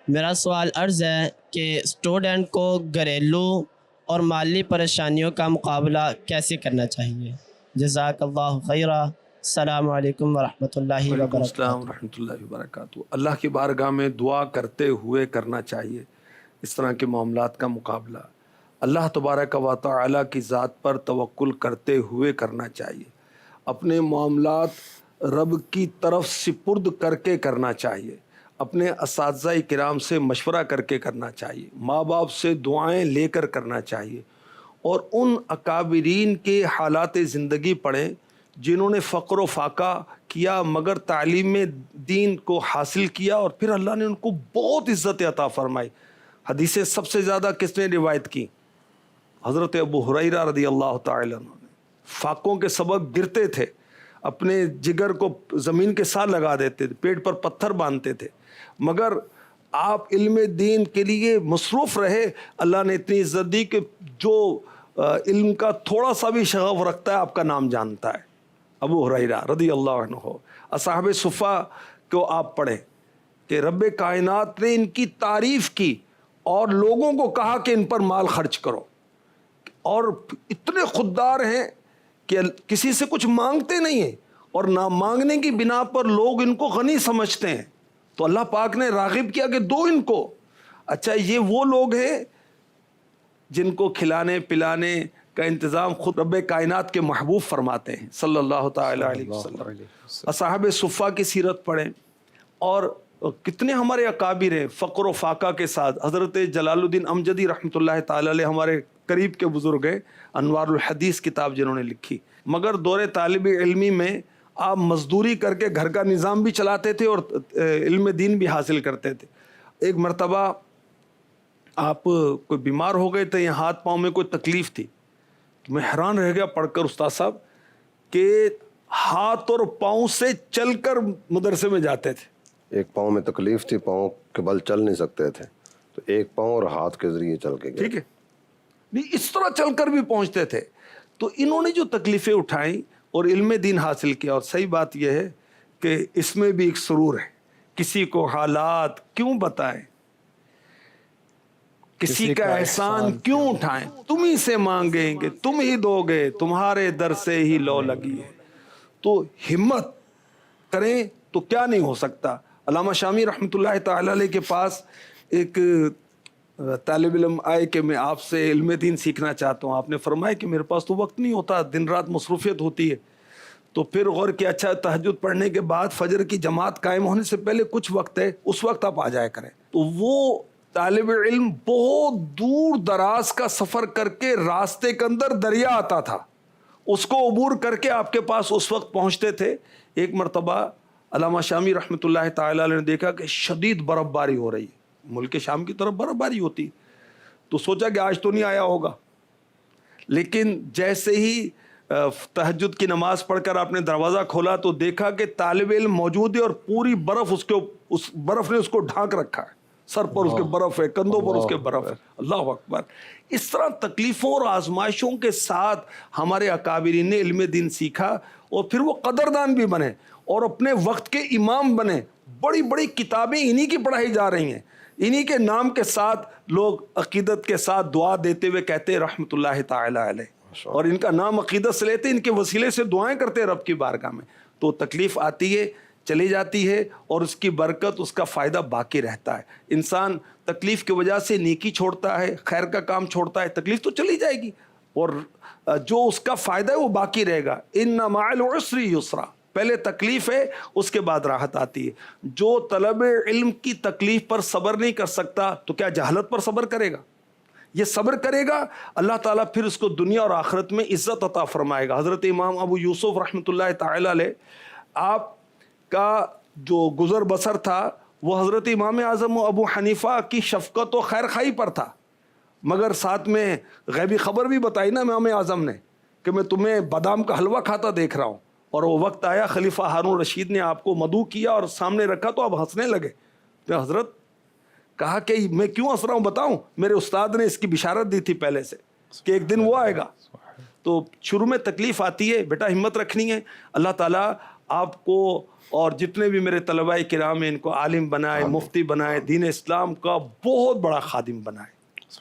میرا سوال عرض ہے کہ اسٹوڈنٹ کو گھریلو اور مالی پریشانیوں کا مقابلہ کیسے کرنا چاہیے؟ جزاک اللہ خیرہ۔ السلام علیکم ورحمۃ اللہ وعلیکم السلام وبرکاتہ۔ ورحمۃ اللہ وبرکاتہ۔ اللہ کی بارگاہ میں دعا کرتے ہوئے کرنا چاہیے اس طرح کے معاملات کا مقابلہ۔ اللہ تبارک و تعالی کی ذات پر توکل کرتے ہوئے کرنا چاہیے۔ اپنے معاملات رب کی طرف سپرد کر کے کرنا چاہیے۔ اپنے اساتذہ کرام سے مشورہ کر کے کرنا چاہیے۔ ماں باپ سے دعائیں لے کر کرنا چاہیے، اور ان اکابرین کے حالات زندگی پڑھیں جنہوں نے فقر و فاقہ کیا مگر تعلیم دین کو حاصل کیا، اور پھر اللہ نے ان کو بہت عزت عطا فرمائی۔ حدیثیں سب سے زیادہ کس نے روایت کی؟ حضرت ابو ہریرہ رضی اللہ تعالی عنہ نے۔ فاقوں کے سبب گرتے تھے، اپنے جگر کو زمین کے ساتھ لگا دیتے تھے، پیٹ پر پتھر باندھتے تھے، مگر آپ علم دین کے لیے مصروف رہے۔ اللہ نے اتنی عزت دی کہ جو علم کا تھوڑا سا بھی شغف رکھتا ہے آپ کا نام جانتا ہے۔ ابو ہریرہ رضی اللہ عنہ۔ اصحاب صفہ کو آپ پڑھیں کہ رب کائنات نے ان کی تعریف کی اور لوگوں کو کہا کہ ان پر مال خرچ کرو، اور اتنے خوددار ہیں کہ کسی سے کچھ مانگتے نہیں ہیں، اور نہ مانگنے کی بنا پر لوگ ان کو غنی سمجھتے ہیں، تو اللہ پاک نے راغب کیا کہ دو ان کو۔ اچھا، یہ وہ لوگ ہیں جن کو کھلانے پلانے کا انتظام خود رب کائنات کے محبوب فرماتے ہیں صلی اللہ تعالی علیہ وسلم۔ اصحاب صفہ کی سیرت پڑھیں، اور کتنے ہمارے اکابر ہیں فقر و فاقہ کے ساتھ۔ حضرت جلال الدین امجدی رحمۃ اللہ تعالی علیہ ہمارے قریب کے بزرگ ہیں، انوار الحدیث کتاب جنہوں نے لکھی، مگر دور طالب علمی میں آپ مزدوری کر کے گھر کا نظام بھی چلاتے تھے اور علم دین بھی حاصل کرتے تھے۔ ایک مرتبہ آپ کوئی بیمار ہو گئے تھے یا ہاتھ پاؤں میں کوئی تکلیف تھی، تو میں حیران رہ گیا پڑھ کر استاد صاحب کہ ہاتھ اور پاؤں سے چل کر مدرسے میں جاتے تھے۔ ایک پاؤں میں تکلیف تھی، پاؤں کے بل چل نہیں سکتے تھے، تو ایک پاؤں اور ہاتھ کے ذریعے چل کے گئے۔ ٹھیک ہے، نہیں اس طرح چل کر بھی پہنچتے تھے۔ تو انہوں نے جو تکلیفیں اٹھائیں اور علم دین حاصل کیا، اور صحیح بات یہ ہے کہ اس میں بھی ایک سرور ہے۔ کسی کو حالات کیوں بتائیں، کسی کا احسان کیوں اٹھائیں، تم ہی سے مانگیں گے تم ہی دو گے، تمہارے در سے ہی لو لگی ہے۔ تو ہمت کریں تو کیا نہیں ہو سکتا۔ علامہ شامی رحمۃ اللہ تعالی علیہ کے پاس ایک طالب علم آئے کہ میں آپ سے علم دین سیکھنا چاہتا ہوں۔ آپ نے فرمایا کہ میرے پاس تو وقت نہیں ہوتا، دن رات مصروفیت ہوتی ہے۔ تو پھر غور کیا، اچھا تہجد پڑھنے کے بعد فجر کی جماعت قائم ہونے سے پہلے کچھ وقت ہے، اس وقت آپ آ جایا کریں۔ تو وہ طالب علم بہت دور دراز کا سفر کر کے راستے کے اندر دریا آتا تھا، اس کو عبور کر کے آپ کے پاس اس وقت پہنچتے تھے۔ ایک مرتبہ علامہ شامی رحمۃ اللہ تعالی علیہ نے دیکھا کہ شدید برف باری ہو رہی ہے، ملک شام کی طرف برف باری ہوتی، تو سوچا کہ آج تو نہیں آیا ہوگا، لیکن جیسے ہی تہجد کی نماز پڑھ کر آپ نے دروازہ کھولا تو دیکھا کہ طالب علم موجود ہے اور پوری برف اس برف نے اس کو ڈھانک رکھا ہے، سر پر اس کے برف ہے، کندھوں پر اس کے برف ہے۔ اللہ اکبر۔ اس طرح تکلیفوں اور آزمائشوں کے ساتھ ہمارے اکابرین نے علم دین سیکھا، اور پھر وہ قدردان بھی بنے اور اپنے وقت کے امام بنے۔ بڑی بڑی کتابیں انہی کی پڑھائی جا رہی ہیں، انہی کے نام کے ساتھ لوگ عقیدت کے ساتھ دعا دیتے ہوئے کہتے ہیں رحمۃ اللہ تعالی علیہ، اور ان کا نام عقیدت سے لیتے، ان کے وسیلے سے دعائیں کرتے رب کی بارگاہ میں۔ تو تکلیف آتی ہے، چلی جاتی ہے، اور اس کی برکت، اس کا فائدہ باقی رہتا ہے۔ انسان تکلیف کی وجہ سے نیکی چھوڑتا ہے، خیر کا کام چھوڑتا ہے، تکلیف تو چلی جائے گی، اور جو اس کا فائدہ ہے وہ باقی رہے گا۔ ان مع العسر یسرا، پہلے تکلیف ہے اس کے بعد راحت آتی ہے۔ جو طلب علم کی تکلیف پر صبر نہیں کر سکتا تو کیا جہالت پر صبر کرے گا؟ یہ صبر کرے گا، اللہ تعالیٰ پھر اس کو دنیا اور آخرت میں عزت عطا فرمائے گا۔ حضرت امام ابو یوسف رحمۃ اللہ تعالی علیہ، آپ کا جو گزر بسر تھا وہ حضرت امام اعظم ابو حنیفہ کی شفقت و خیر خواہی پر تھا، مگر ساتھ میں غیبی خبر بھی بتائی نا امام اعظم نے کہ میں تمہیں بادام کا حلوہ کھاتا دیکھ رہا ہوں، اور وہ وقت آیا خلیفہ ہارون رشید نے آپ کو مدعو کیا اور سامنے رکھا تو آپ ہنسنے لگے۔ تو حضرت کہا کہ میں کیوں ہنس رہا ہوں بتاؤں، میرے استاد نے اس کی بشارت دی تھی پہلے سے کہ ایک دن وہ آئے گا۔ تو شروع میں تکلیف آتی ہے، بیٹا ہمت رکھنی ہے، اللہ تعالیٰ آپ کو اور جتنے بھی میرے طلباء کرام ہیں ان کو عالم بنائے، مفتی بنائے، دین اسلام کا بہت بڑا خادم بنائے.